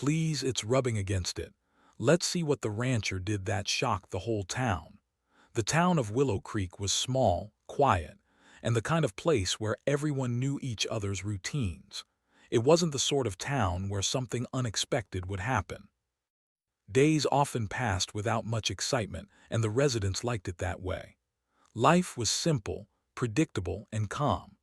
Please, it's rubbing against it. Let's see what the rancher did that shocked the whole town. The town of Willow Creek was small, quiet, and the kind of place where everyone knew each other's routines. It wasn't the sort of town where something unexpected would happen. Days often passed without much excitement, and the residents liked it that way. Life was simple, predictable, and calm.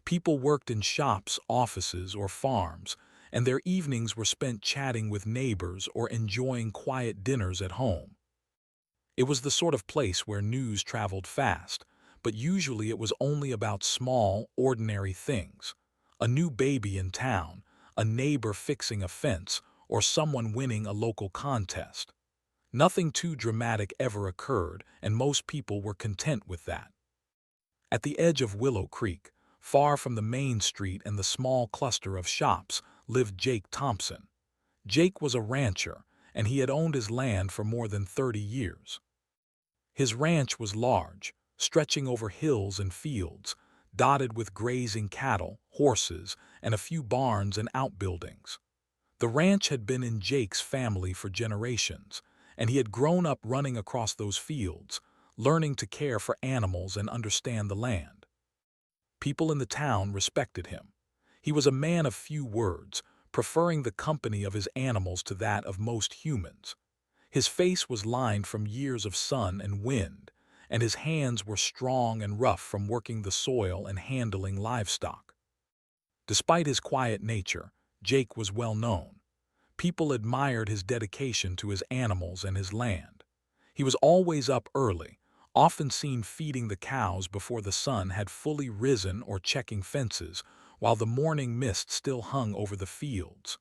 People worked in shops, offices, or farms, and their evenings were spent chatting with neighbors or enjoying quiet dinners at home. It was the sort of place where news traveled fast, but usually it was only about small, ordinary things. A new baby in town, a neighbor fixing a fence, or someone winning a local contest. Nothing too dramatic ever occurred, and most people were content with that. At the edge of Willow Creek, far from the main street and the small cluster of shops, lived Jake Thompson. Jake was a rancher, and he had owned his land for more than 30 years. His ranch was large, stretching over hills and fields, dotted with grazing cattle, horses, and a few barns and outbuildings. The ranch had been in Jake's family for generations, and he had grown up running across those fields, learning to care for animals and understand the land. People in the town respected him. He was a man of few words, preferring the company of his animals to that of most humans. His face was lined from years of sun and wind, and his hands were strong and rough from working the soil and handling livestock. Despite his quiet nature, Jake was well known. People admired his dedication to his animals and his land. He was always up early, often seen feeding the cows before the sun had fully risen or checking fences, while the morning mist still hung over the fields.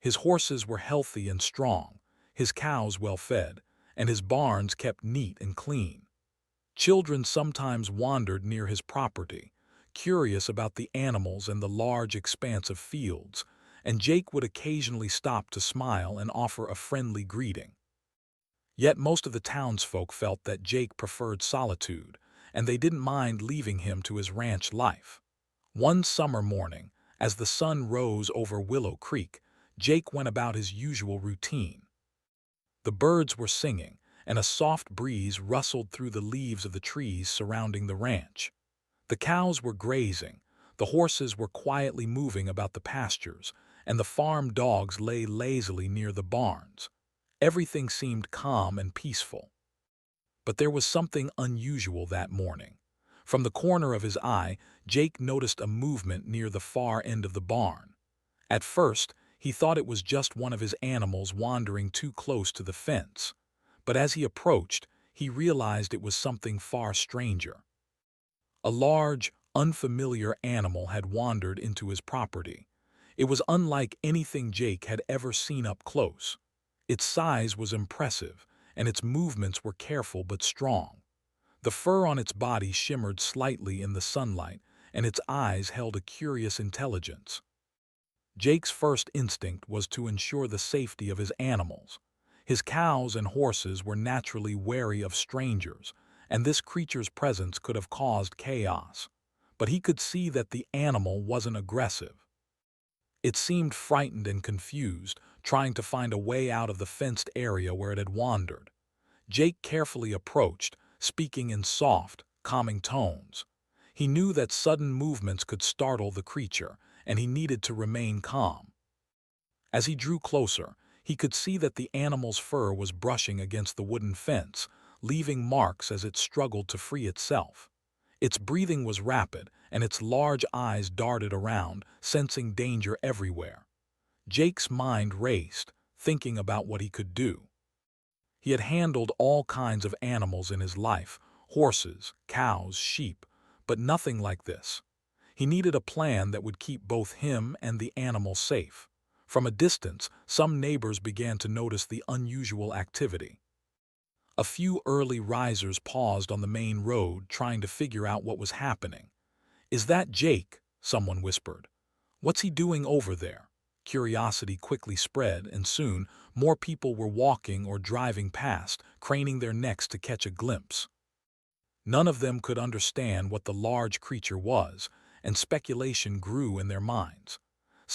His horses were healthy and strong, his cows well fed, and his barns kept neat and clean. Children sometimes wandered near his property, curious about the animals and the large expanse of fields, and Jake would occasionally stop to smile and offer a friendly greeting. Yet most of the townsfolk felt that Jake preferred solitude, and they didn't mind leaving him to his ranch life. One summer morning, as the sun rose over Willow Creek, Jake went about his usual routine. The birds were singing, and a soft breeze rustled through the leaves of the trees surrounding the ranch. The cows were grazing, the horses were quietly moving about the pastures, and the farm dogs lay lazily near the barns. Everything seemed calm and peaceful. But there was something unusual that morning. From the corner of his eye, Jake noticed a movement near the far end of the barn. At first, he thought it was just one of his animals wandering too close to the fence. But as he approached, he realized it was something far stranger. A large, unfamiliar animal had wandered into his property. It was unlike anything Jake had ever seen up close. Its size was impressive, and its movements were careful but strong. The fur on its body shimmered slightly in the sunlight, and its eyes held a curious intelligence. Jake's first instinct was to ensure the safety of his animals. His cows and horses were naturally wary of strangers, and this creature's presence could have caused chaos. But he could see that the animal wasn't aggressive. It seemed frightened and confused, trying to find a way out of the fenced area where it had wandered. Jake carefully approached, speaking in soft, calming tones. He knew that sudden movements could startle the creature, and he needed to remain calm. As he drew closer, he could see that the animal's fur was brushing against the wooden fence, leaving marks as it struggled to free itself. Its breathing was rapid, and its large eyes darted around, sensing danger everywhere. Jake's mind raced, thinking about what he could do. He had handled all kinds of animals in his life, horses, cows, sheep, but nothing like this. He needed a plan that would keep both him and the animal safe. From a distance, some neighbors began to notice the unusual activity. A few early risers paused on the main road, trying to figure out what was happening. "Is that Jake?" someone whispered. "What's he doing over there?" Curiosity quickly spread, and soon more people were walking or driving past, craning their necks to catch a glimpse. None of them could understand what the large creature was, and speculation grew in their minds.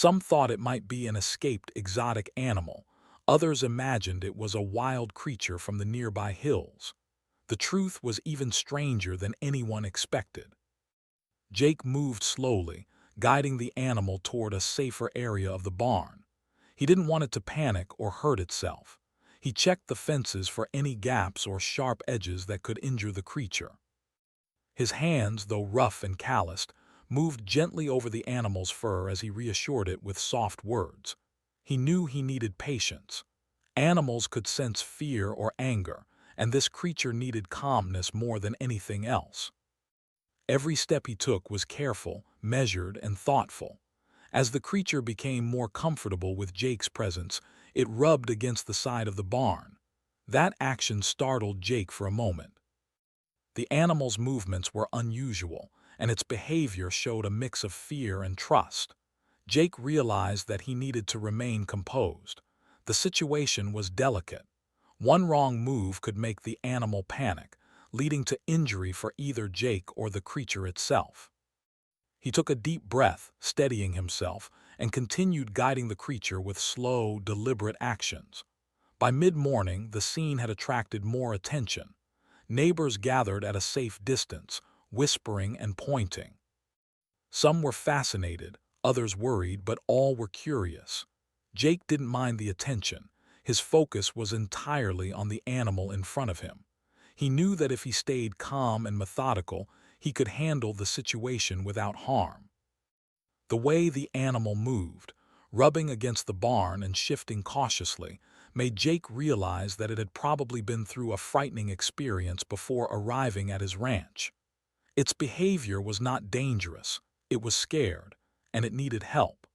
Some thought it might be an escaped exotic animal. Others imagined it was a wild creature from the nearby hills. The truth was even stranger than anyone expected. Jake moved slowly, guiding the animal toward a safer area of the barn. He didn't want it to panic or hurt itself. He checked the fences for any gaps or sharp edges that could injure the creature. His hands, though rough and calloused, moved gently over the animal's fur as he reassured it with soft words. He knew he needed patience. Animals could sense fear or anger, and this creature needed calmness more than anything else. Every step he took was careful, measured, and thoughtful. As the creature became more comfortable with Jake's presence, it rubbed against the side of the barn. That action startled Jake for a moment. The animal's movements were unusual, and its behavior showed a mix of fear and trust. Jake realized that he needed to remain composed. The situation was delicate. One wrong move could make the animal panic, leading to injury for either Jake or the creature itself. He took a deep breath, steadying himself, and continued guiding the creature with slow, deliberate actions. By mid-morning, the scene had attracted more attention. Neighbors gathered at a safe distance, whispering and pointing. Some were fascinated, others worried, but all were curious. Jake didn't mind the attention. His focus was entirely on the animal in front of him. He knew that if he stayed calm and methodical, he could handle the situation without harm. The way the animal moved, rubbing against the barn and shifting cautiously, made Jake realize that it had probably been through a frightening experience before arriving at his ranch. Its behavior was not dangerous, it was scared, and it needed help.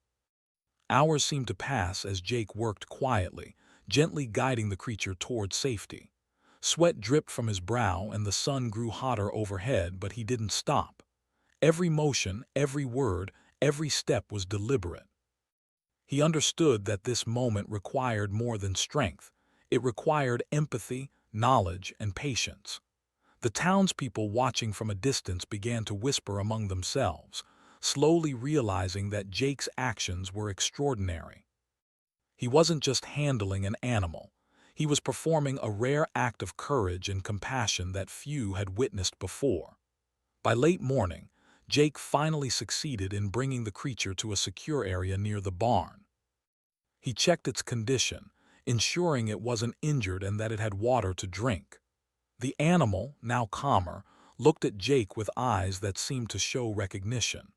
Hours seemed to pass as Jake worked quietly, gently guiding the creature toward safety. Sweat dripped from his brow and the sun grew hotter overhead, but he didn't stop. Every motion, every word, every step was deliberate. He understood that this moment required more than strength. It required empathy, knowledge, and patience. The townspeople watching from a distance began to whisper among themselves, slowly realizing that Jake's actions were extraordinary. He wasn't just handling an animal. He was performing a rare act of courage and compassion that few had witnessed before. By late morning, Jake finally succeeded in bringing the creature to a secure area near the barn. He checked its condition, ensuring it wasn't injured and that it had water to drink. The animal, now calmer, looked at Jake with eyes that seemed to show recognition.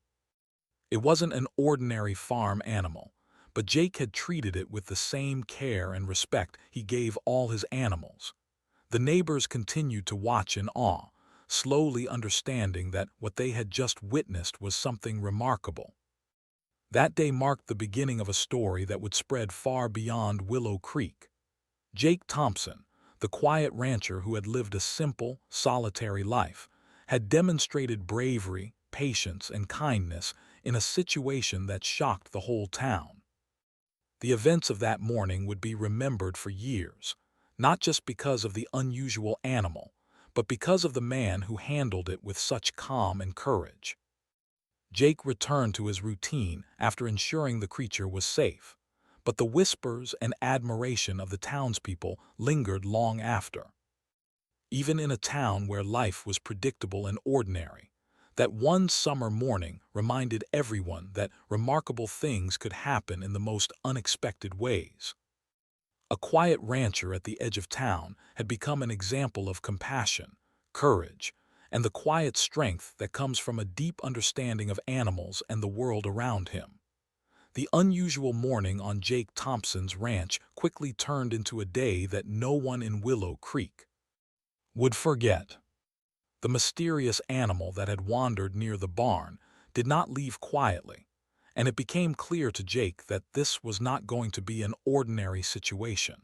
It wasn't an ordinary farm animal, but Jake had treated it with the same care and respect he gave all his animals. The neighbors continued to watch in awe, slowly understanding that what they had just witnessed was something remarkable. That day marked the beginning of a story that would spread far beyond Willow Creek. Jake Thompson, the quiet rancher who had lived a simple, solitary life, had demonstrated bravery, patience, and kindness in a situation that shocked the whole town. The events of that morning would be remembered for years, not just because of the unusual animal, but because of the man who handled it with such calm and courage. Jake returned to his routine after ensuring the creature was safe, but the whispers and admiration of the townspeople lingered long after. Even in a town where life was predictable and ordinary, that one summer morning reminded everyone that remarkable things could happen in the most unexpected ways. A quiet rancher at the edge of town had become an example of compassion, courage, and the quiet strength that comes from a deep understanding of animals and the world around him. The unusual morning on Jake Thompson's ranch quickly turned into a day that no one in Willow Creek would forget. The mysterious animal that had wandered near the barn did not leave quietly, and it became clear to Jake that this was not going to be an ordinary situation.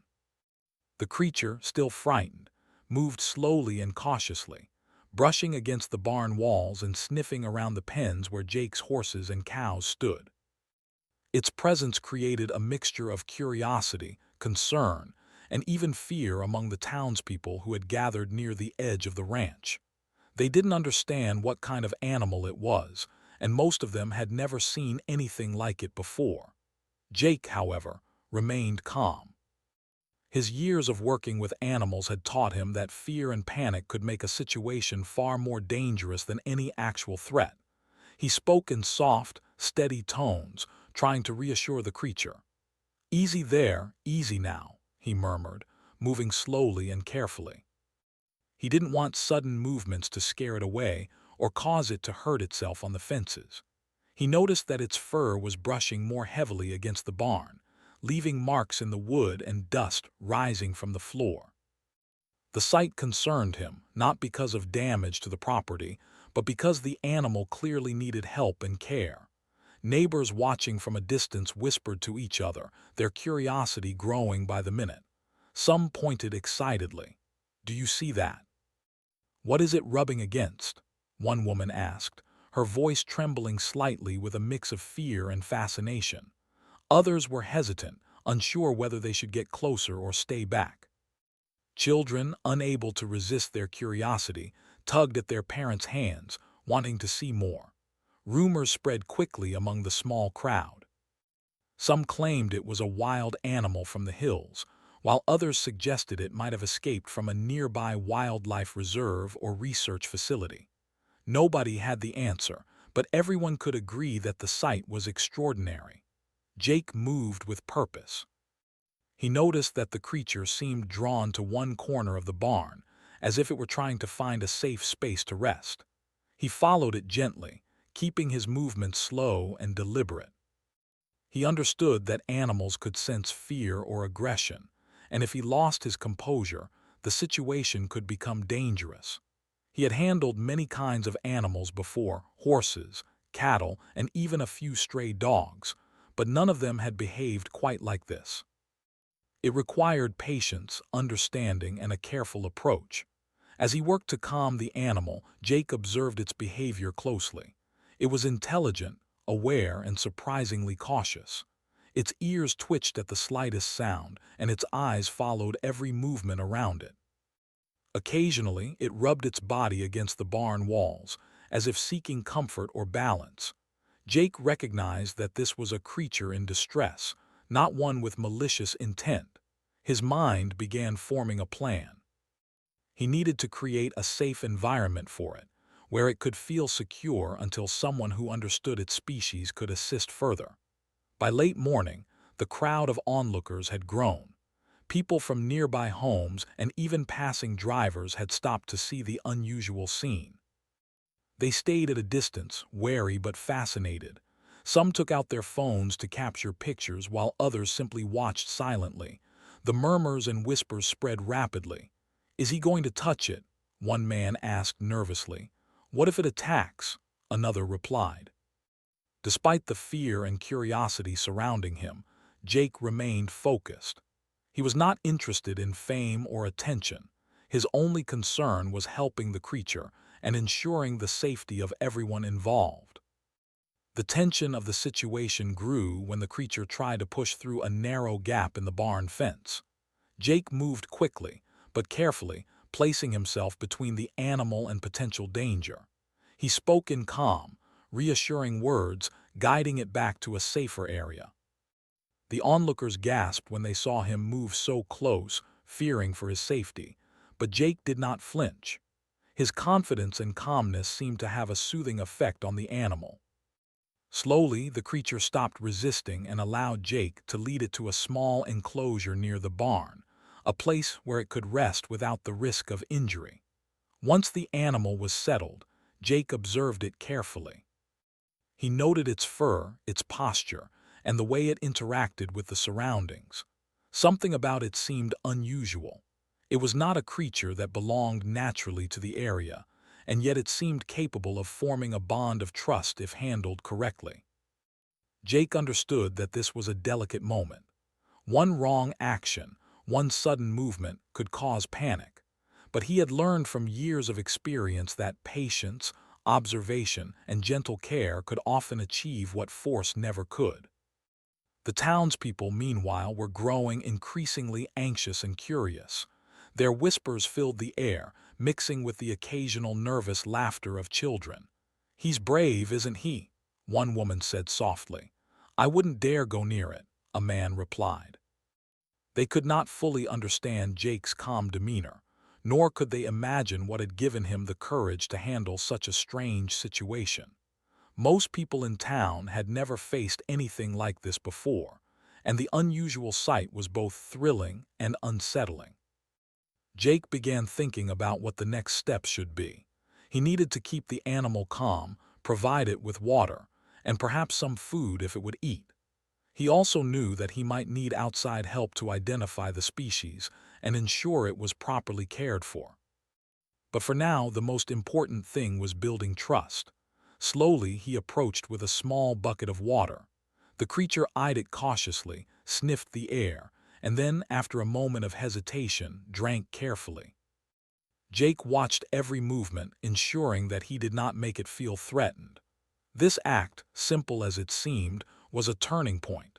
The creature, still frightened, moved slowly and cautiously, brushing against the barn walls and sniffing around the pens where Jake's horses and cows stood. Its presence created a mixture of curiosity, concern, and even fear among the townspeople who had gathered near the edge of the ranch. They didn't understand what kind of animal it was, and most of them had never seen anything like it before. Jake, however, remained calm. His years of working with animals had taught him that fear and panic could make a situation far more dangerous than any actual threat. He spoke in soft, steady tones, trying to reassure the creature. "Easy there, easy now," he murmured, moving slowly and carefully. He didn't want sudden movements to scare it away or cause it to hurt itself on the fences. He noticed that its fur was brushing more heavily against the barn, leaving marks in the wood and dust rising from the floor. The sight concerned him, not because of damage to the property, but because the animal clearly needed help and care. Neighbors watching from a distance whispered to each other, their curiosity growing by the minute. Some pointed excitedly. "Do you see that? What is it rubbing against?" one woman asked, her voice trembling slightly with a mix of fear and fascination. Others were hesitant, unsure whether they should get closer or stay back. Children, unable to resist their curiosity, tugged at their parents' hands, wanting to see more. Rumors spread quickly among the small crowd. Some claimed it was a wild animal from the hills, while others suggested it might have escaped from a nearby wildlife reserve or research facility. Nobody had the answer, but everyone could agree that the sight was extraordinary. Jake moved with purpose. He noticed that the creature seemed drawn to one corner of the barn, as if it were trying to find a safe space to rest. He followed it gently, keeping his movements slow and deliberate. He understood that animals could sense fear or aggression, and if he lost his composure, the situation could become dangerous. He had handled many kinds of animals before: horses, cattle, and even a few stray dogs, but none of them had behaved quite like this. It required patience, understanding, and a careful approach. As he worked to calm the animal, Jake observed its behavior closely. It was intelligent, aware, and surprisingly cautious. Its ears twitched at the slightest sound, and its eyes followed every movement around it. Occasionally, it rubbed its body against the barn walls, as if seeking comfort or balance. Jake recognized that this was a creature in distress, not one with malicious intent. His mind began forming a plan. He needed to create a safe environment for it, where it could feel secure until someone who understood its species could assist further. By late morning, the crowd of onlookers had grown. People from nearby homes and even passing drivers had stopped to see the unusual scene. They stayed at a distance, wary but fascinated. Some took out their phones to capture pictures while others simply watched silently. The murmurs and whispers spread rapidly. "Is he going to touch it?" one man asked nervously. "What if it attacks?" another replied. Despite the fear and curiosity surrounding him, Jake remained focused. He was not interested in fame or attention. His only concern was helping the creature and ensuring the safety of everyone involved. The tension of the situation grew when the creature tried to push through a narrow gap in the barn fence. Jake moved quickly, but carefully, placing himself between the animal and potential danger. He spoke in calm, reassuring words, guiding it back to a safer area. The onlookers gasped when they saw him move so close, fearing for his safety, but Jake did not flinch. His confidence and calmness seemed to have a soothing effect on the animal. Slowly, the creature stopped resisting and allowed Jake to lead it to a small enclosure near the barn, a place where it could rest without the risk of injury. Once the animal was settled, Jake observed it carefully. He noted its fur, its posture, and the way it interacted with the surroundings. Something about it seemed unusual. It was not a creature that belonged naturally to the area, and yet it seemed capable of forming a bond of trust if handled correctly. Jake understood that this was a delicate moment. One wrong action, one sudden movement could cause panic, but he had learned from years of experience that patience, observation, and gentle care could often achieve what force never could. The townspeople, meanwhile, were growing increasingly anxious and curious. Their whispers filled the air, mixing with the occasional nervous laughter of children. "He's brave, isn't he?" one woman said softly. "I wouldn't dare go near it," a man replied. They could not fully understand Jake's calm demeanor, nor could they imagine what had given him the courage to handle such a strange situation. Most people in town had never faced anything like this before, and the unusual sight was both thrilling and unsettling. Jake began thinking about what the next step should be. He needed to keep the animal calm, provide it with water, and perhaps some food if it would eat. He also knew that he might need outside help to identify the species and ensure it was properly cared for. But for now, the most important thing was building trust. Slowly, he approached with a small bucket of water. The creature eyed it cautiously, sniffed the air, and then, after a moment of hesitation, drank carefully. Jake watched every movement, ensuring that he did not make it feel threatened. This act, simple as it seemed, was a turning point.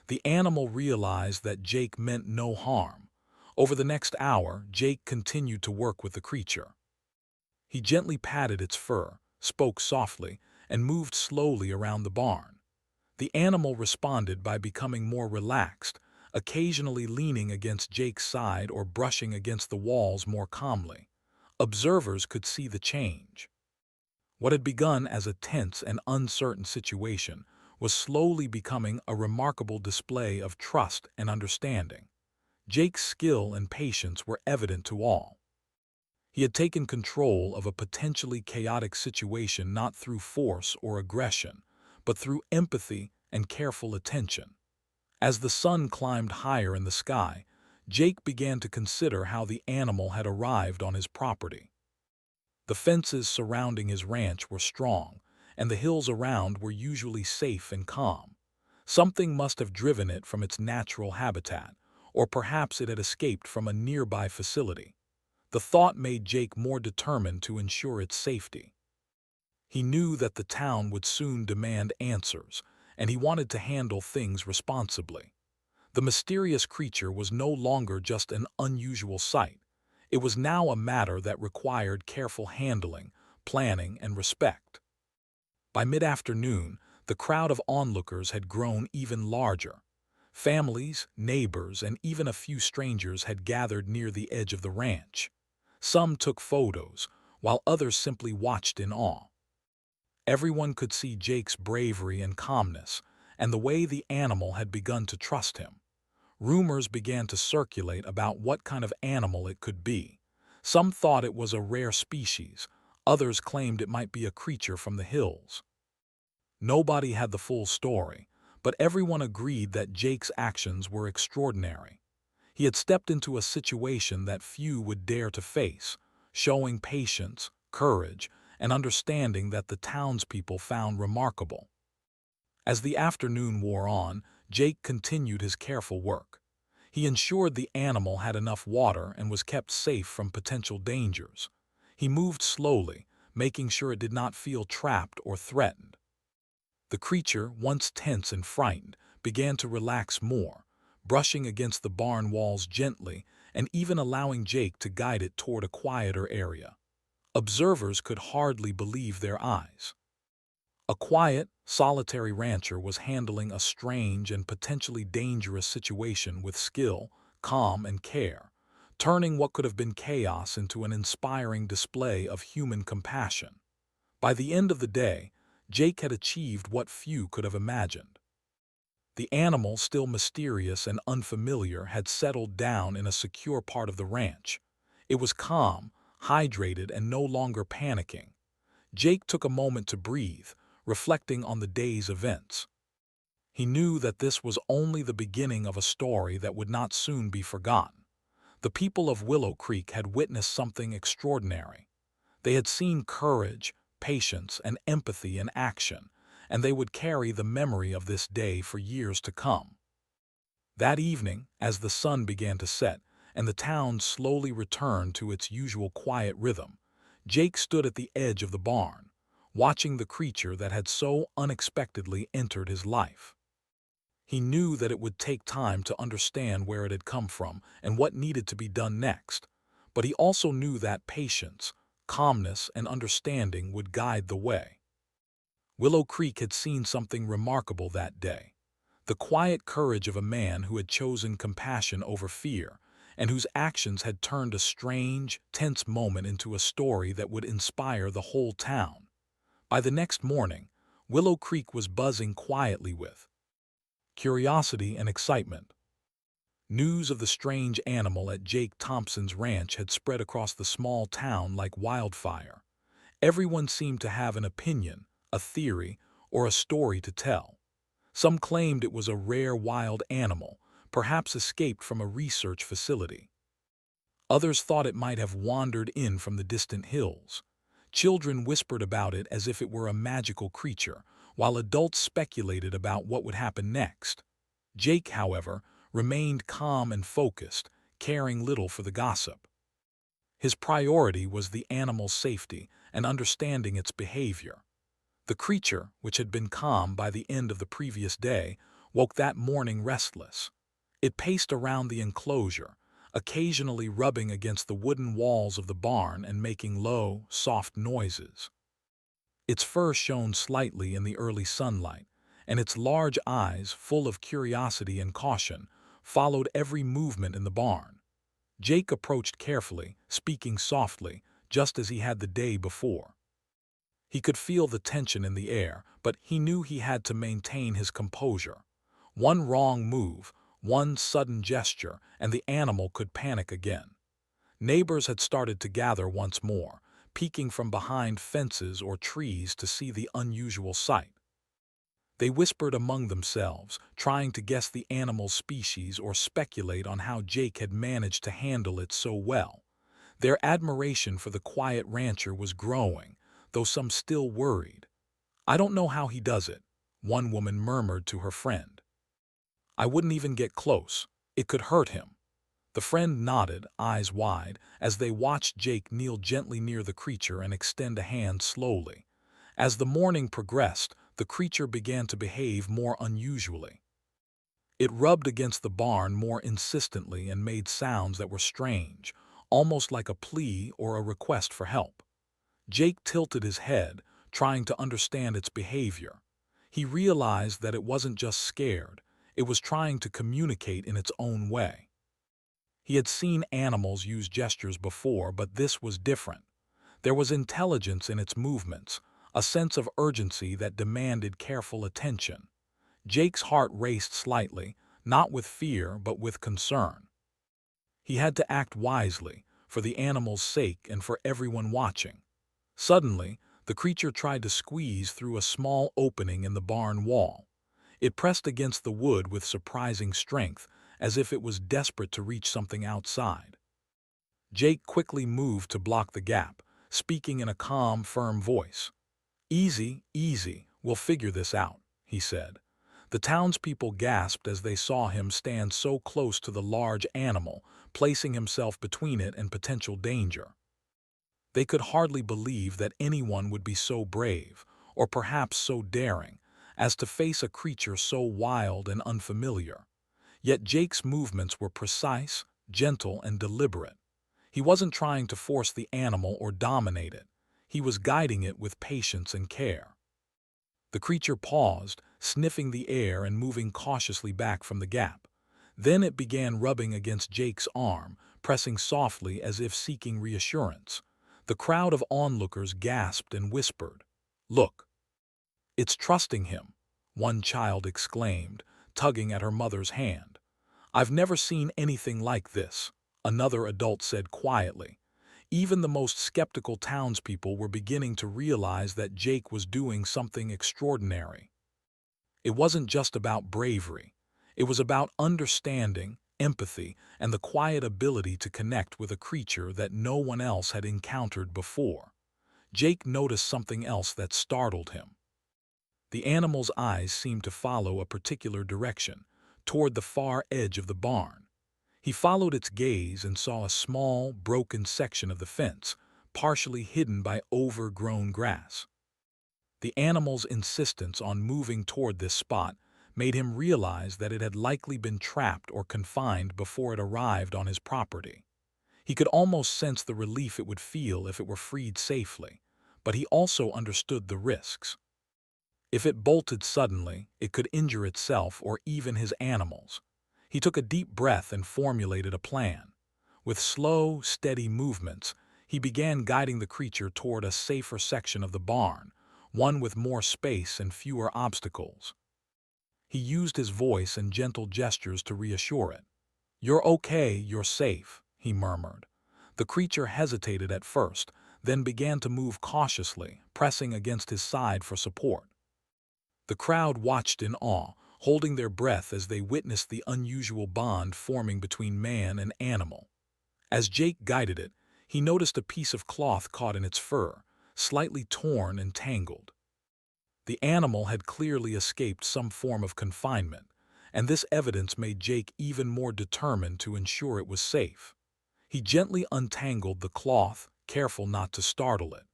The animal realized that Jake meant no harm. Over the next hour, Jake continued to work with the creature. He gently patted its fur, spoke softly, and moved slowly around the barn. The animal responded by becoming more relaxed, occasionally leaning against Jake's side or brushing against the walls more calmly. Observers could see the change. What had begun as a tense and uncertain situation was slowly becoming a remarkable display of trust and understanding. Jake's skill and patience were evident to all. He had taken control of a potentially chaotic situation not through force or aggression, but through empathy and careful attention. As the sun climbed higher in the sky, Jake began to consider how the animal had arrived on his property. The fences surrounding his ranch were strong, and the hills around were usually safe and calm. Something must have driven it from its natural habitat, or perhaps it had escaped from a nearby facility. The thought made Jake more determined to ensure its safety. He knew that the town would soon demand answers, and he wanted to handle things responsibly. The mysterious creature was no longer just an unusual sight. It was now a matter that required careful handling, planning, and respect. By mid-afternoon, the crowd of onlookers had grown even larger. Families, neighbors, and even a few strangers had gathered near the edge of the ranch. Some took photos, while others simply watched in awe. Everyone could see Jake's bravery and calmness, and the way the animal had begun to trust him. Rumors began to circulate about what kind of animal it could be. Some thought it was a rare species, others claimed it might be a creature from the hills. Nobody had the full story, but everyone agreed that Jake's actions were extraordinary. He had stepped into a situation that few would dare to face, showing patience, courage, and understanding that the townspeople found remarkable. As the afternoon wore on, Jake continued his careful work. He ensured the animal had enough water and was kept safe from potential dangers. He moved slowly, making sure it did not feel trapped or threatened. The creature, once tense and frightened, began to relax more, brushing against the barn walls gently and even allowing Jake to guide it toward a quieter area. Observers could hardly believe their eyes. A quiet, solitary rancher was handling a strange and potentially dangerous situation with skill, calm, and care, turning what could have been chaos into an inspiring display of human compassion. By the end of the day, Jake had achieved what few could have imagined. The animal, still mysterious and unfamiliar, had settled down in a secure part of the ranch. It was calm, hydrated, and no longer panicking. Jake took a moment to breathe, reflecting on the day's events. He knew that this was only the beginning of a story that would not soon be forgotten. The people of Willow Creek had witnessed something extraordinary. They had seen courage, patience, and empathy in action, and they would carry the memory of this day for years to come. That evening, as the sun began to set and the town slowly returned to its usual quiet rhythm, Jake stood at the edge of the barn, watching the creature that had so unexpectedly entered his life. He knew that it would take time to understand where it had come from and what needed to be done next, but he also knew that patience, calmness, and understanding would guide the way. Willow Creek had seen something remarkable that day. the quiet courage of a man who had chosen compassion over fear, and whose actions had turned a strange, tense moment into a story that would inspire the whole town. By the next morning, Willow Creek was buzzing quietly with curiosity and excitement. News of the strange animal at Jake Thompson's ranch had spread across the small town like wildfire. Everyone seemed to have an opinion, a theory, or a story to tell. Some claimed it was a rare wild animal, perhaps escaped from a research facility. Others thought it might have wandered in from the distant hills. Children whispered about it as if it were a magical creature, while adults speculated about what would happen next. Jake, however, remained calm and focused, caring little for the gossip. His priority was the animal's safety and understanding its behavior. The creature, which had been calm by the end of the previous day, woke that morning restless. It paced around the enclosure, occasionally rubbing against the wooden walls of the barn and making low, soft noises. Its fur shone slightly in the early sunlight, and its large eyes, full of curiosity and caution, followed every movement in the barn. Jake approached carefully, speaking softly, just as he had the day before. He could feel the tension in the air, but he knew he had to maintain his composure. One wrong move, one sudden gesture, and the animal could panic again. Neighbors had started to gather once more, peeking from behind fences or trees to see the unusual sight. They whispered among themselves, trying to guess the animal's species or speculate on how Jake had managed to handle it so well. Their admiration for the quiet rancher was growing, though some still worried. "I don't know how he does it," one woman murmured to her friend. "I wouldn't even get close. It could hurt him." The friend nodded, eyes wide, as they watched Jake kneel gently near the creature and extend a hand slowly. As the morning progressed, the creature began to behave more unusually. It rubbed against the barn more insistently and made sounds that were strange, almost like a plea or a request for help. Jake tilted his head, trying to understand its behavior. He realized that it wasn't just scared, it was trying to communicate in its own way. He had seen animals use gestures before, but this was different. There was intelligence in its movements, a sense of urgency that demanded careful attention. Jake's heart raced slightly, not with fear but with concern. He had to act wisely, for the animal's sake and for everyone watching. Suddenly, the creature tried to squeeze through a small opening in the barn wall. It pressed against the wood with surprising strength, as if it was desperate to reach something outside. Jake quickly moved to block the gap, speaking in a calm, firm voice. "Easy, easy, we'll figure this out," he said. The townspeople gasped as they saw him stand so close to the large animal, placing himself between it and potential danger. They could hardly believe that anyone would be so brave, or perhaps so daring, as to face a creature so wild and unfamiliar. Yet Jake's movements were precise, gentle, and deliberate. He wasn't trying to force the animal or dominate it. He was guiding it with patience and care. The creature paused, sniffing the air and moving cautiously back from the gap. Then it began rubbing against Jake's arm, pressing softly as if seeking reassurance. The crowd of onlookers gasped and whispered, "Look, it's trusting him," one child exclaimed, tugging at her mother's hand. "I've never seen anything like this," another adult said quietly. Even the most skeptical townspeople were beginning to realize that Jake was doing something extraordinary. It wasn't just about bravery. It was about understanding, empathy, and the quiet ability to connect with a creature that no one else had encountered before. Jake noticed something else that startled him. The animal's eyes seemed to follow a particular direction, toward the far edge of the barn. He followed its gaze and saw a small, broken section of the fence, partially hidden by overgrown grass. The animal's insistence on moving toward this spot made him realize that it had likely been trapped or confined before it arrived on his property. He could almost sense the relief it would feel if it were freed safely, but he also understood the risks. If it bolted suddenly, it could injure itself or even his animals. He took a deep breath and formulated a plan. With slow, steady movements, he began guiding the creature toward a safer section of the barn, one with more space and fewer obstacles. He used his voice and gentle gestures to reassure it. "You're okay, you're safe," he murmured. The creature hesitated at first, then began to move cautiously, pressing against his side for support. The crowd watched in awe, holding their breath as they witnessed the unusual bond forming between man and animal. As Jake guided it, he noticed a piece of cloth caught in its fur, slightly torn and tangled. The animal had clearly escaped some form of confinement, and this evidence made Jake even more determined to ensure it was safe. He gently untangled the cloth, careful not to startle it.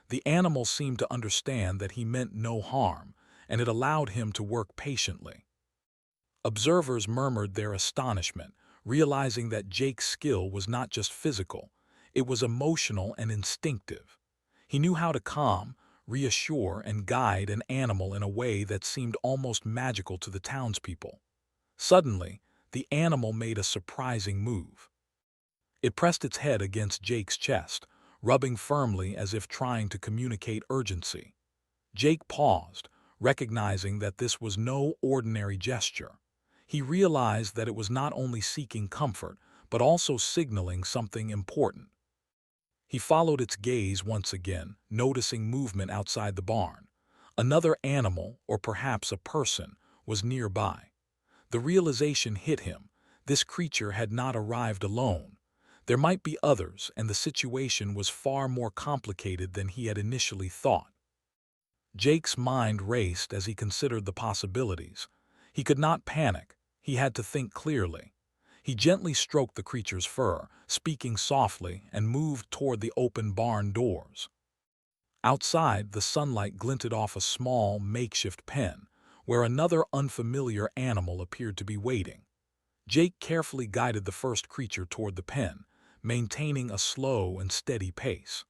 The animal seemed to understand that he meant no harm, and it allowed him to work patiently. Observers murmured their astonishment, realizing that Jake's skill was not just physical, it was emotional and instinctive. He knew how to calm, reassure, and guide an animal in a way that seemed almost magical to the townspeople. Suddenly, the animal made a surprising move. It pressed its head against Jake's chest, rubbing firmly as if trying to communicate urgency. Jake paused, recognizing that this was no ordinary gesture. He realized that it was not only seeking comfort, but also signaling something important. He followed its gaze once again, noticing movement outside the barn. Another animal, or perhaps a person, was nearby. The realization hit him. This creature had not arrived alone. There might be others, and the situation was far more complicated than he had initially thought. Jake's mind raced as he considered the possibilities. He could not panic. He had to think clearly. He gently stroked the creature's fur, speaking softly, and moved toward the open barn doors. Outside, the sunlight glinted off a small, makeshift pen, where another unfamiliar animal appeared to be waiting. Jake carefully guided the first creature toward the pen, maintaining a slow and steady pace.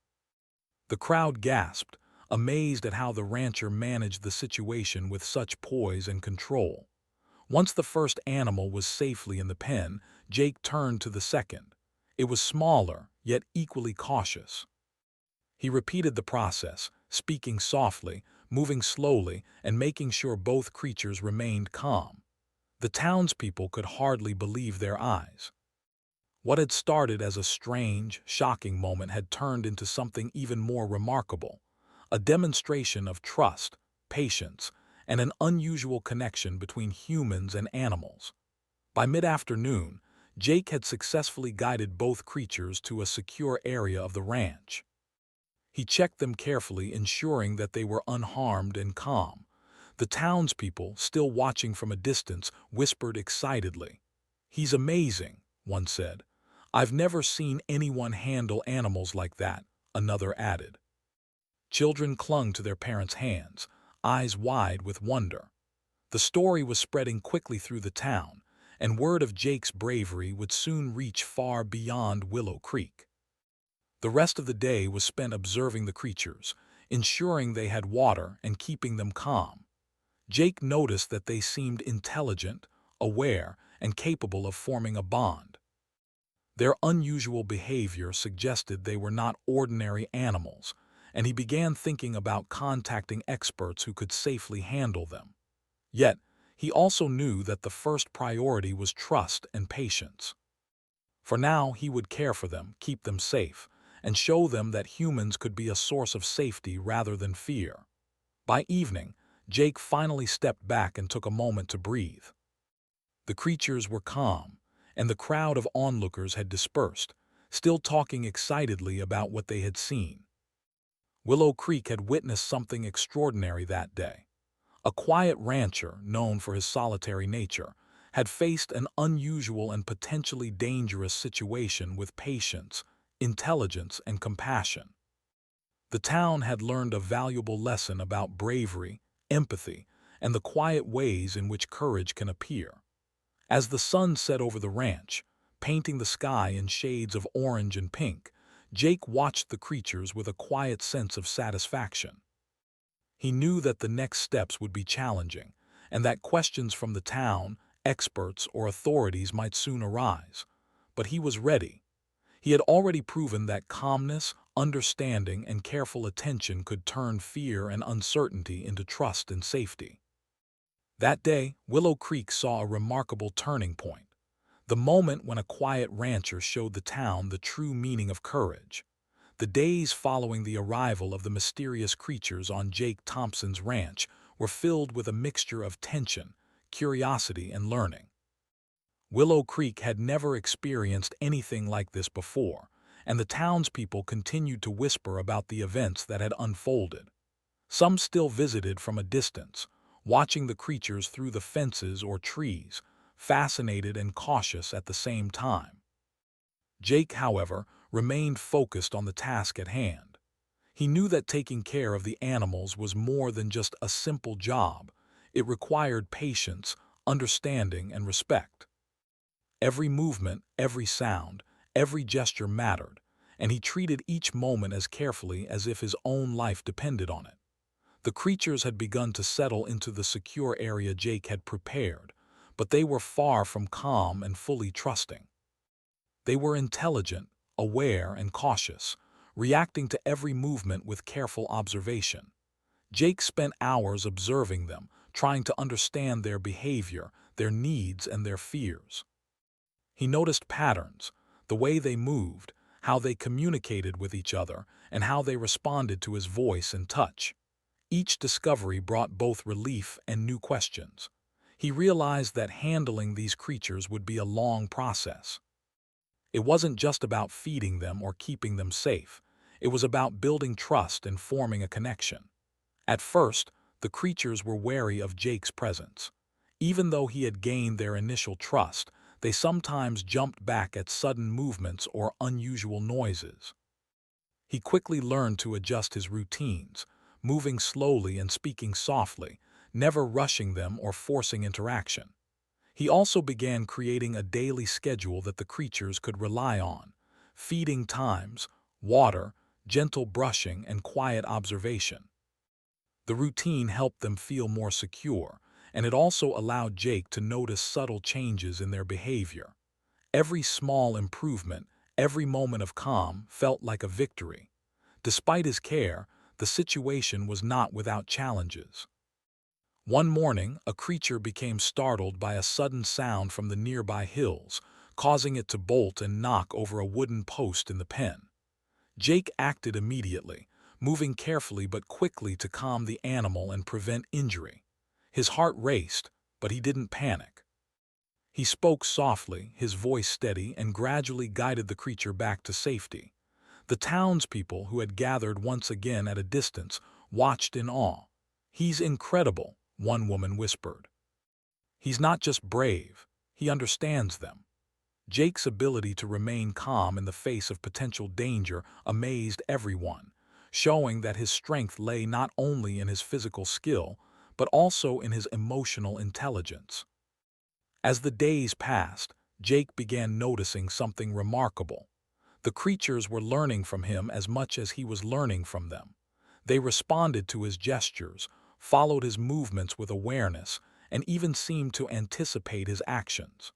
The crowd gasped, amazed at how the rancher managed the situation with such poise and control. Once the first animal was safely in the pen, Jake turned to the second. It was smaller, yet equally cautious. He repeated the process, speaking softly, moving slowly, and making sure both creatures remained calm. The townspeople could hardly believe their eyes. What had started as a strange, shocking moment had turned into something even more remarkable, a demonstration of trust, patience, and an unusual connection between humans and animals. By mid-afternoon, Jake had successfully guided both creatures to a secure area of the ranch. He checked them carefully, ensuring that they were unharmed and calm. The townspeople, still watching from a distance, whispered excitedly. "He's amazing," one said. "I've never seen anyone handle animals like that," another added. Children clung to their parents' hands, eyes wide with wonder. The story was spreading quickly through the town, and word of Jake's bravery would soon reach far beyond Willow Creek. The rest of the day was spent observing the creatures, ensuring they had water and keeping them calm. Jake noticed that they seemed intelligent, aware, and capable of forming a bond. Their unusual behavior suggested they were not ordinary animals, and he began thinking about contacting experts who could safely handle them. Yet, he also knew that the first priority was trust and patience. For now, he would care for them, keep them safe, and show them that humans could be a source of safety rather than fear. By evening, Jake finally stepped back and took a moment to breathe. The creatures were calm, and the crowd of onlookers had dispersed, still talking excitedly about what they had seen. Willow Creek had witnessed something extraordinary that day. A quiet rancher, known for his solitary nature, had faced an unusual and potentially dangerous situation with patience, intelligence, and compassion. The town had learned a valuable lesson about bravery, empathy, and the quiet ways in which courage can appear. As the sun set over the ranch, painting the sky in shades of orange and pink, Jake watched the creatures with a quiet sense of satisfaction. He knew that the next steps would be challenging, and that questions from the town, experts, or authorities might soon arise. But he was ready. He had already proven that calmness, understanding, and careful attention could turn fear and uncertainty into trust and safety. That day, Willow Creek saw a remarkable turning point. The moment when a quiet rancher showed the town the true meaning of courage. The days following the arrival of the mysterious creatures on Jake Thompson's ranch were filled with a mixture of tension, curiosity, and learning. Willow Creek had never experienced anything like this before, and the townspeople continued to whisper about the events that had unfolded. Some still visited from a distance, watching the creatures through the fences or trees, fascinated and cautious at the same time. Jake, however, remained focused on the task at hand. He knew that taking care of the animals was more than just a simple job. It required patience, understanding, and respect. Every movement, every sound, every gesture mattered, and he treated each moment as carefully as if his own life depended on it. The creatures had begun to settle into the secure area Jake had prepared, but they were far from calm and fully trusting. They were intelligent, aware, and cautious, reacting to every movement with careful observation. Jake spent hours observing them, trying to understand their behavior, their needs, and their fears. He noticed patterns, the way they moved, how they communicated with each other, and how they responded to his voice and touch. Each discovery brought both relief and new questions. He realized that handling these creatures would be a long process. It wasn't just about feeding them or keeping them safe. It was about building trust and forming a connection. At first, the creatures were wary of Jake's presence. Even though he had gained their initial trust, they sometimes jumped back at sudden movements or unusual noises. He quickly learned to adjust his routines, moving slowly and speaking softly, never rushing them or forcing interaction. He also began creating a daily schedule that the creatures could rely on: feeding times, water, gentle brushing, and quiet observation. The routine helped them feel more secure, and it also allowed Jake to notice subtle changes in their behavior. Every small improvement, every moment of calm felt like a victory. Despite his care, the situation was not without challenges. One morning, a creature became startled by a sudden sound from the nearby hills, causing it to bolt and knock over a wooden post in the pen. Jake acted immediately, moving carefully but quickly to calm the animal and prevent injury. His heart raced, but he didn't panic. He spoke softly, his voice steady, and gradually guided the creature back to safety. The townspeople, who had gathered once again at a distance, watched in awe. "He's incredible," one woman whispered. "He's not just brave, he understands them." Jake's ability to remain calm in the face of potential danger amazed everyone, showing that his strength lay not only in his physical skill, but also in his emotional intelligence. As the days passed, Jake began noticing something remarkable. The creatures were learning from him as much as he was learning from them. They responded to his gestures, followed his movements with awareness, and even seemed to anticipate his actions.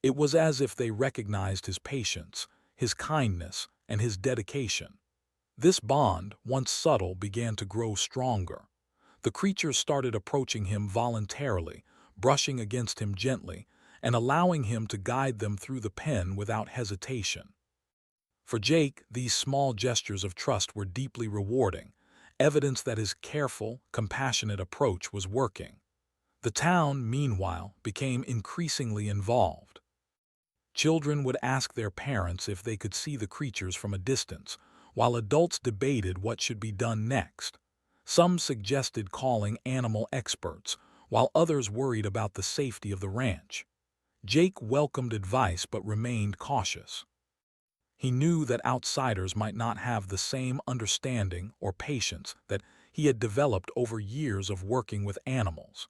It was as if they recognized his patience, his kindness, and his dedication. This bond, once subtle, began to grow stronger. The creatures started approaching him voluntarily, brushing against him gently, and allowing him to guide them through the pen without hesitation. For Jake, these small gestures of trust were deeply rewarding, evidence that his careful, compassionate approach was working. The town, meanwhile, became increasingly involved. Children would ask their parents if they could see the creatures from a distance, while adults debated what should be done next. Some suggested calling animal experts, while others worried about the safety of the ranch. Jake welcomed advice but remained cautious. He knew that outsiders might not have the same understanding or patience that he had developed over years of working with animals.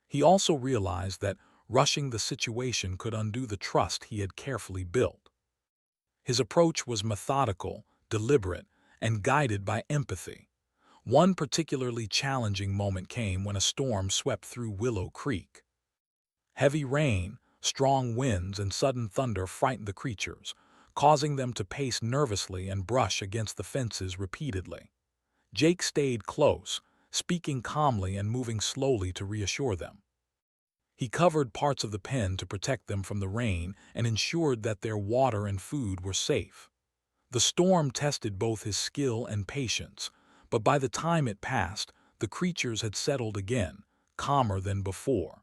He also realized that rushing the situation could undo the trust he had carefully built. His approach was methodical, deliberate, and guided by empathy. One particularly challenging moment came when a storm swept through Willow Creek. Heavy rain, strong winds, and sudden thunder frightened the creatures, causing them to pace nervously and brush against the fences repeatedly. Jake stayed close, speaking calmly and moving slowly to reassure them. He covered parts of the pen to protect them from the rain and ensured that their water and food were safe. The storm tested both his skill and patience, but by the time it passed, the creatures had settled again, calmer than before.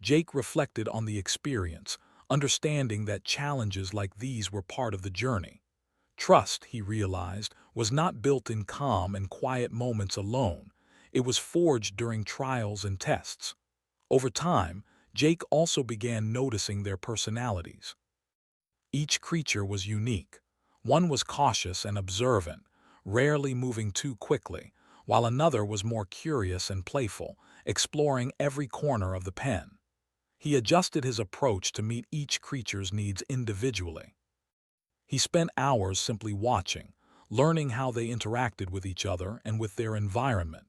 Jake reflected on the experience, understanding that challenges like these were part of the journey. Trust, he realized, was not built in calm and quiet moments alone. It was forged during trials and tests. Over time, Jake also began noticing their personalities. Each creature was unique. One was cautious and observant, rarely moving too quickly, while another was more curious and playful, exploring every corner of the pen. He adjusted his approach to meet each creature's needs individually. He spent hours simply watching, learning how they interacted with each other and with their environment.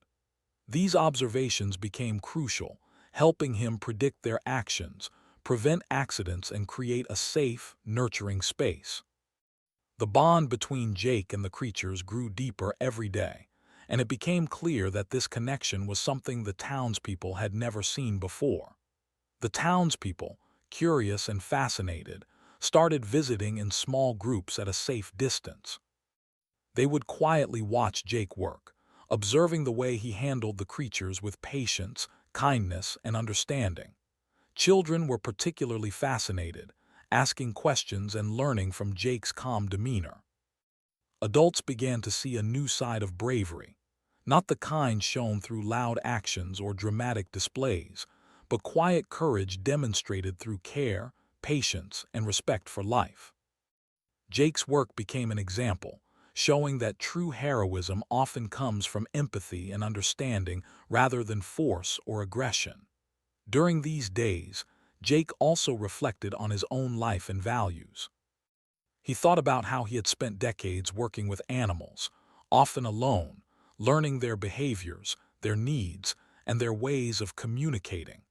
These observations became crucial, helping him predict their actions, prevent accidents, and create a safe, nurturing space. The bond between Jake and the creatures grew deeper every day, and it became clear that this connection was something the townspeople had never seen before. The townspeople, curious and fascinated, started visiting in small groups at a safe distance. They would quietly watch Jake work, observing the way he handled the creatures with patience, kindness, and understanding. Children were particularly fascinated, asking questions and learning from Jake's calm demeanor. Adults began to see a new side of bravery, not the kind shown through loud actions or dramatic displays, but quiet courage demonstrated through care, patience, and respect for life. Jake's work became an example, showing that true heroism often comes from empathy and understanding rather than force or aggression. During these days, Jake also reflected on his own life and values. He thought about how he had spent decades working with animals, often alone, learning their behaviors, their needs, and their ways of communicating.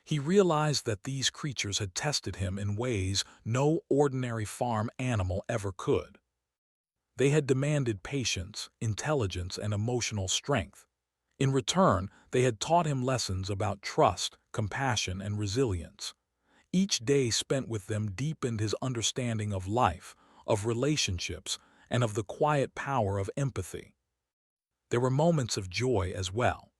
He realized that these creatures had tested him in ways no ordinary farm animal ever could. They had demanded patience, intelligence, and emotional strength. In return, they had taught him lessons about trust, compassion, and resilience. Each day spent with them deepened his understanding of life, of relationships, and of the quiet power of empathy. There were moments of joy as well.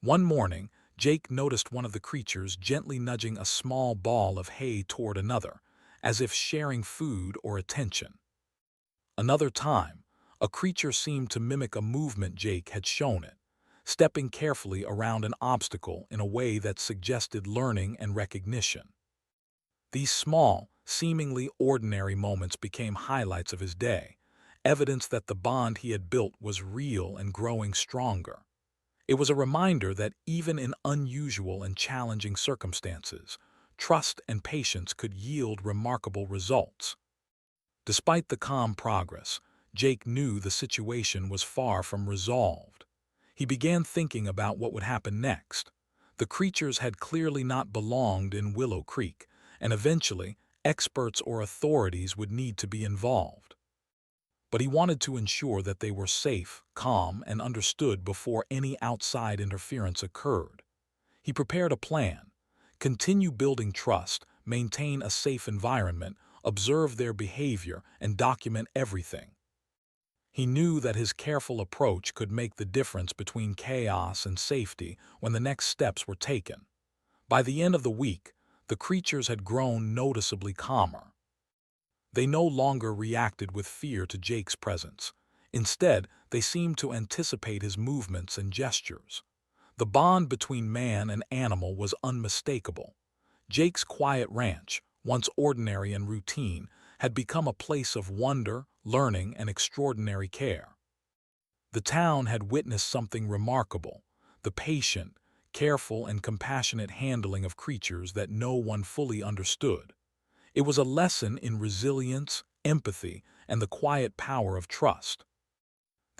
One morning, Jake noticed one of the creatures gently nudging a small ball of hay toward another, as if sharing food or attention. Another time, a creature seemed to mimic a movement Jake had shown it, stepping carefully around an obstacle in a way that suggested learning and recognition. These small, seemingly ordinary moments became highlights of his day, evidence that the bond he had built was real and growing stronger. It was a reminder that even in unusual and challenging circumstances, trust and patience could yield remarkable results. Despite the calm progress, Jake knew the situation was far from resolved. He began thinking about what would happen next. The creatures had clearly not belonged in Willow Creek, and eventually, experts or authorities would need to be involved. But he wanted to ensure that they were safe, calm, and understood before any outside interference occurred. He prepared a plan: continue building trust, maintain a safe environment, observe their behavior, and document everything. He knew that his careful approach could make the difference between chaos and safety when the next steps were taken. By the end of the week, the creatures had grown noticeably calmer. They no longer reacted with fear to Jake's presence. Instead, they seemed to anticipate his movements and gestures. The bond between man and animal was unmistakable. Jake's quiet ranch, once ordinary and routine, had become a place of wonder, learning, and extraordinary care. The town had witnessed something remarkable: the patient, careful, and compassionate handling of creatures that no one fully understood. It was a lesson in resilience, empathy, and the quiet power of trust.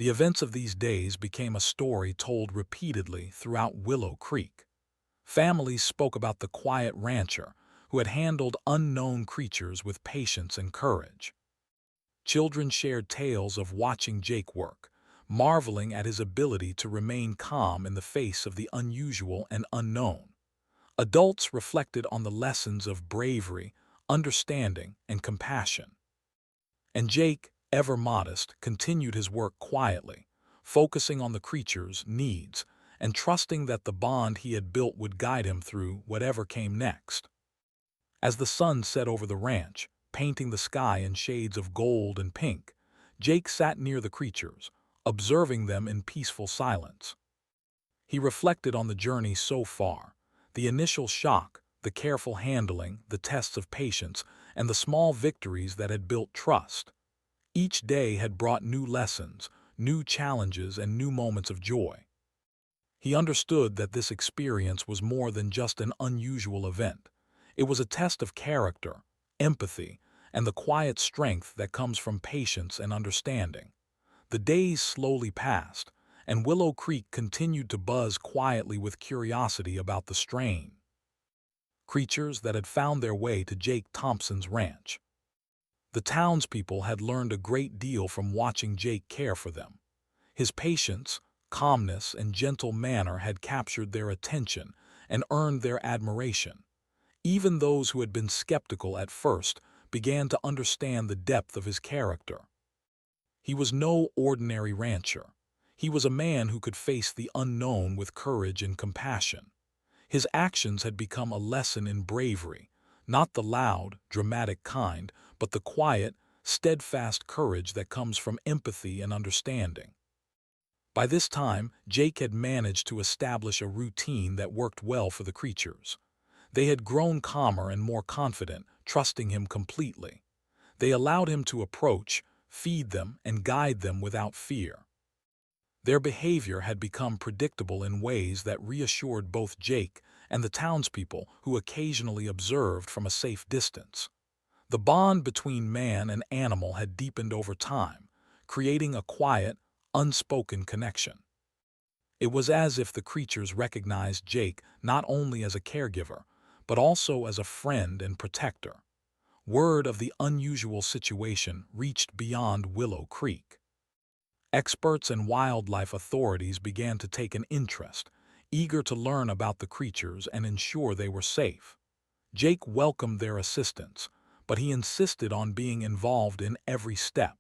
The events of these days became a story told repeatedly throughout Willow Creek. Families spoke about the quiet rancher who had handled unknown creatures with patience and courage. Children shared tales of watching Jake work, marveling at his ability to remain calm in the face of the unusual and unknown. Adults reflected on the lessons of bravery, understanding, and compassion. And Jake, ever modest, continued his work quietly, focusing on the creature's needs and trusting that the bond he had built would guide him through whatever came next. As the sun set over the ranch, painting the sky in shades of gold and pink, Jake sat near the creatures, observing them in peaceful silence. He reflected on the journey so far, the initial shock, the careful handling, the tests of patience, and the small victories that had built trust. Each day had brought new lessons, new challenges, and new moments of joy. He understood that this experience was more than just an unusual event. It was a test of character, empathy, and the quiet strength that comes from patience and understanding. The days slowly passed, and Willow Creek continued to buzz quietly with curiosity about the strange creatures that had found their way to Jake Thompson's ranch. The townspeople had learned a great deal from watching Jake care for them. His patience, calmness, and gentle manner had captured their attention and earned their admiration. Even those who had been skeptical at first began to understand the depth of his character. He was no ordinary rancher. He was a man who could face the unknown with courage and compassion. His actions had become a lesson in bravery, not the loud, dramatic kind, but the quiet, steadfast courage that comes from empathy and understanding. By this time, Jake had managed to establish a routine that worked well for the creatures. They had grown calmer and more confident, trusting him completely. They allowed him to approach, feed them, and guide them without fear. Their behavior had become predictable in ways that reassured both Jake and the townspeople who occasionally observed from a safe distance. The bond between man and animal had deepened over time, creating a quiet, unspoken connection. It was as if the creatures recognized Jake not only as a caregiver, but also as a friend and protector. Word of the unusual situation reached beyond Willow Creek. Experts and wildlife authorities began to take an interest, eager to learn about the creatures and ensure they were safe. Jake welcomed their assistance, but he insisted on being involved in every step.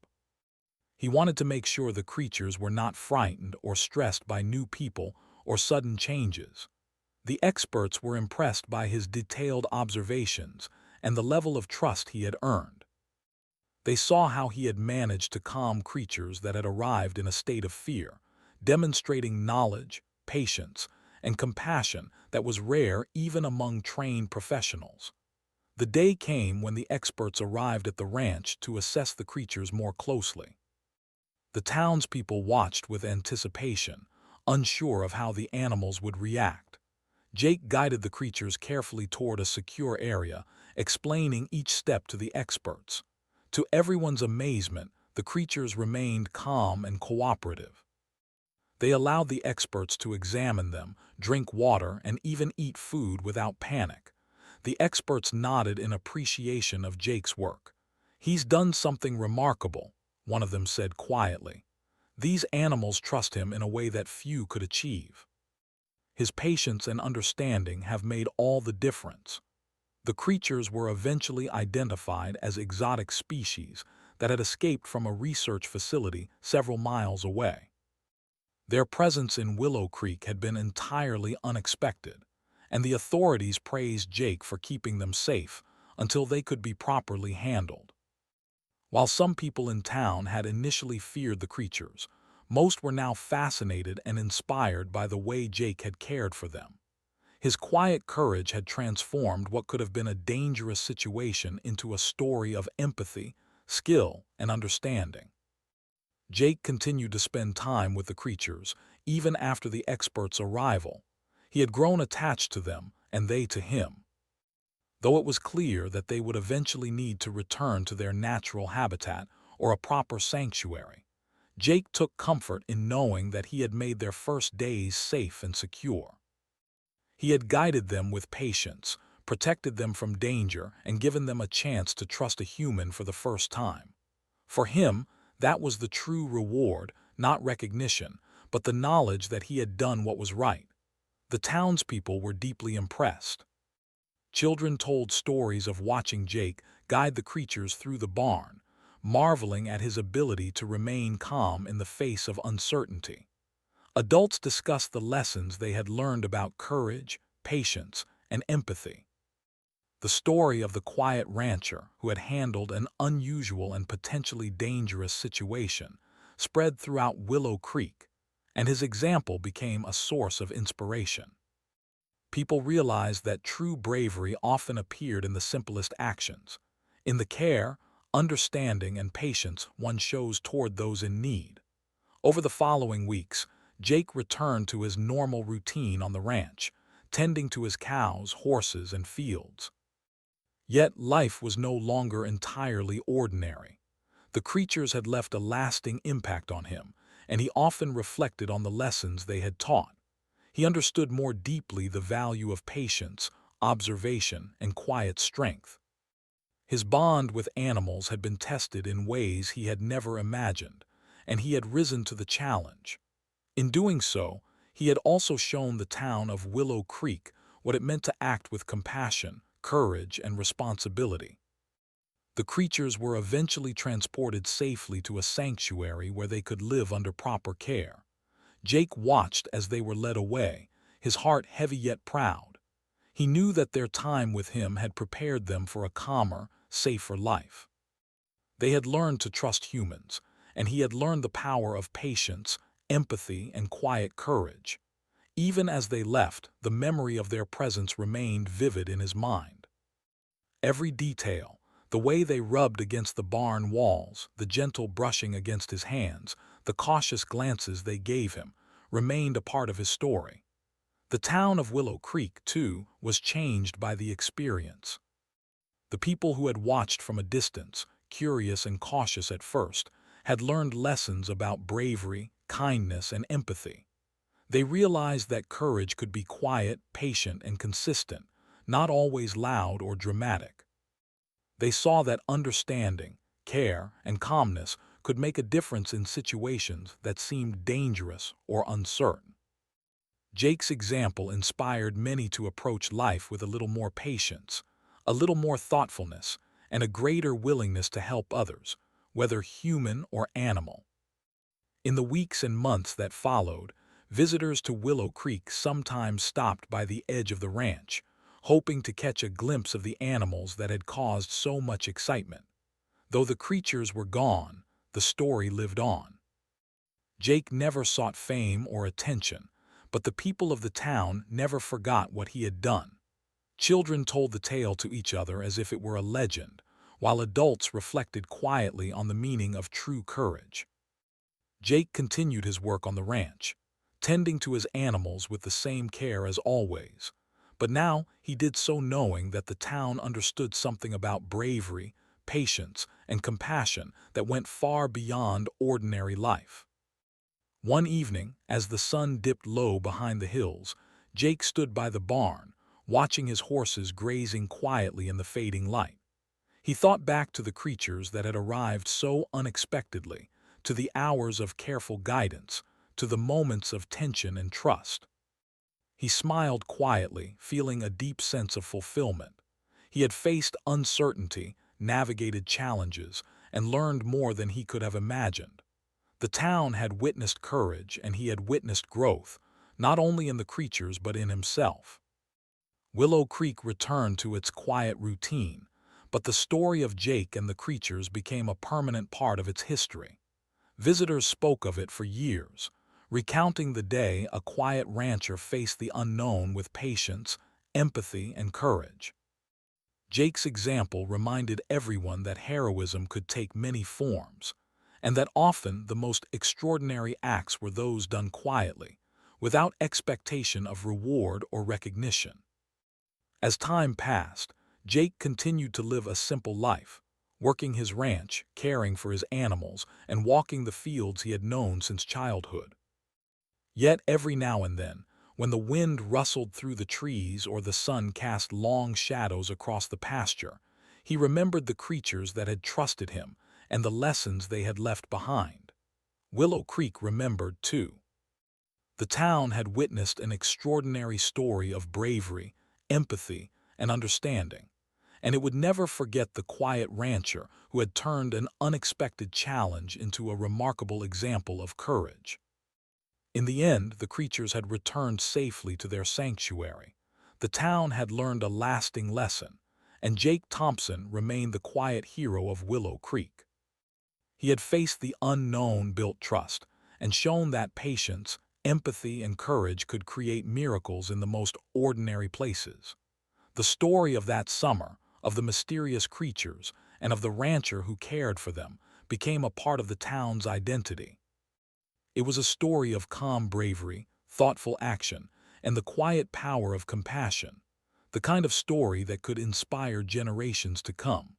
He wanted to make sure the creatures were not frightened or stressed by new people or sudden changes. The experts were impressed by his detailed observations and the level of trust he had earned. They saw how he had managed to calm creatures that had arrived in a state of fear, demonstrating knowledge, patience, and compassion that was rare even among trained professionals. The day came when the experts arrived at the ranch to assess the creatures more closely. The townspeople watched with anticipation, unsure of how the animals would react. Jake guided the creatures carefully toward a secure area, explaining each step to the experts. To everyone's amazement, the creatures remained calm and cooperative. They allowed the experts to examine them, drink water, and even eat food without panic. The experts nodded in appreciation of Jake's work. "He's done something remarkable," one of them said quietly. "These animals trust him in a way that few could achieve. His patience and understanding have made all the difference." The creatures were eventually identified as exotic species that had escaped from a research facility several miles away. Their presence in Willow Creek had been entirely unexpected, and the authorities praised Jake for keeping them safe until they could be properly handled. While some people in town had initially feared the creatures, most were now fascinated and inspired by the way Jake had cared for them. His quiet courage had transformed what could have been a dangerous situation into a story of empathy, skill, and understanding. Jake continued to spend time with the creatures, even after the experts' arrival. He had grown attached to them, and they to him. Though it was clear that they would eventually need to return to their natural habitat or a proper sanctuary, Jake took comfort in knowing that he had made their first days safe and secure. He had guided them with patience, protected them from danger, and given them a chance to trust a human for the first time. For him, that was the true reward, not recognition, but the knowledge that he had done what was right. The townspeople were deeply impressed. Children told stories of watching Jake guide the creatures through the barn, marveling at his ability to remain calm in the face of uncertainty. Adults discussed the lessons they had learned about courage, patience, and empathy. The story of the quiet rancher who had handled an unusual and potentially dangerous situation spread throughout Willow Creek, and his example became a source of inspiration. People realized that true bravery often appeared in the simplest actions, in the care, understanding, and patience one shows toward those in need. Over the following weeks, Jake returned to his normal routine on the ranch, tending to his cows, horses, and fields. Yet life was no longer entirely ordinary. The creatures had left a lasting impact on him, and he often reflected on the lessons they had taught. He understood more deeply the value of patience, observation, and quiet strength. His bond with animals had been tested in ways he had never imagined, and he had risen to the challenge. In doing so, he had also shown the town of Willow Creek what it meant to act with compassion, courage, and responsibility. The creatures were eventually transported safely to a sanctuary where they could live under proper care. Jake watched as they were led away, his heart heavy yet proud. He knew that their time with him had prepared them for a calmer, safer life. They had learned to trust humans, and he had learned the power of patience, empathy, and quiet courage. Even as they left, the memory of their presence remained vivid in his mind. Every detail, the way they rubbed against the barn walls, the gentle brushing against his hands, the cautious glances they gave him, remained a part of his story. The town of Willow Creek, too, was changed by the experience. The people who had watched from a distance, curious and cautious at first, had learned lessons about bravery, kindness, and empathy. They realized that courage could be quiet, patient, and consistent, not always loud or dramatic. They saw that understanding, care, and calmness could make a difference in situations that seemed dangerous or uncertain. Jake's example inspired many to approach life with a little more patience, a little more thoughtfulness, and a greater willingness to help others, whether human or animal. In the weeks and months that followed, visitors to Willow Creek sometimes stopped by the edge of the ranch, hoping to catch a glimpse of the animals that had caused so much excitement. Though the creatures were gone, the story lived on. Jake never sought fame or attention, but the people of the town never forgot what he had done. Children told the tale to each other as if it were a legend, while adults reflected quietly on the meaning of true courage. Jake continued his work on the ranch, tending to his animals with the same care as always. But now he did so knowing that the town understood something about bravery, patience, and compassion that went far beyond ordinary life. One evening, as the sun dipped low behind the hills, Jake stood by the barn, watching his horses grazing quietly in the fading light. He thought back to the creatures that had arrived so unexpectedly, to the hours of careful guidance, to the moments of tension and trust. He smiled quietly, feeling a deep sense of fulfillment. He had faced uncertainty, navigated challenges, and learned more than he could have imagined. The town had witnessed courage, and he had witnessed growth, not only in the creatures but in himself. Willow Creek returned to its quiet routine, but the story of Jake and the creatures became a permanent part of its history. Visitors spoke of it for years, recounting the day a quiet rancher faced the unknown with patience, empathy, and courage. Jake's example reminded everyone that heroism could take many forms, and that often the most extraordinary acts were those done quietly, without expectation of reward or recognition. As time passed, Jake continued to live a simple life, working his ranch, caring for his animals, and walking the fields he had known since childhood. Yet every now and then, when the wind rustled through the trees or the sun cast long shadows across the pasture, he remembered the creatures that had trusted him and the lessons they had left behind. Willow Creek remembered, too. The town had witnessed an extraordinary story of bravery, empathy, and understanding, and it would never forget the quiet rancher who had turned an unexpected challenge into a remarkable example of courage. In the end, the creatures had returned safely to their sanctuary. The town had learned a lasting lesson, and Jake Thompson remained the quiet hero of Willow Creek. He had faced the unknown, built trust, and shown that patience, empathy, and courage could create miracles in the most ordinary places. The story of that summer, of the mysterious creatures, and of the rancher who cared for them, became a part of the town's identity. It was a story of calm bravery, thoughtful action, and the quiet power of compassion, the kind of story that could inspire generations to come.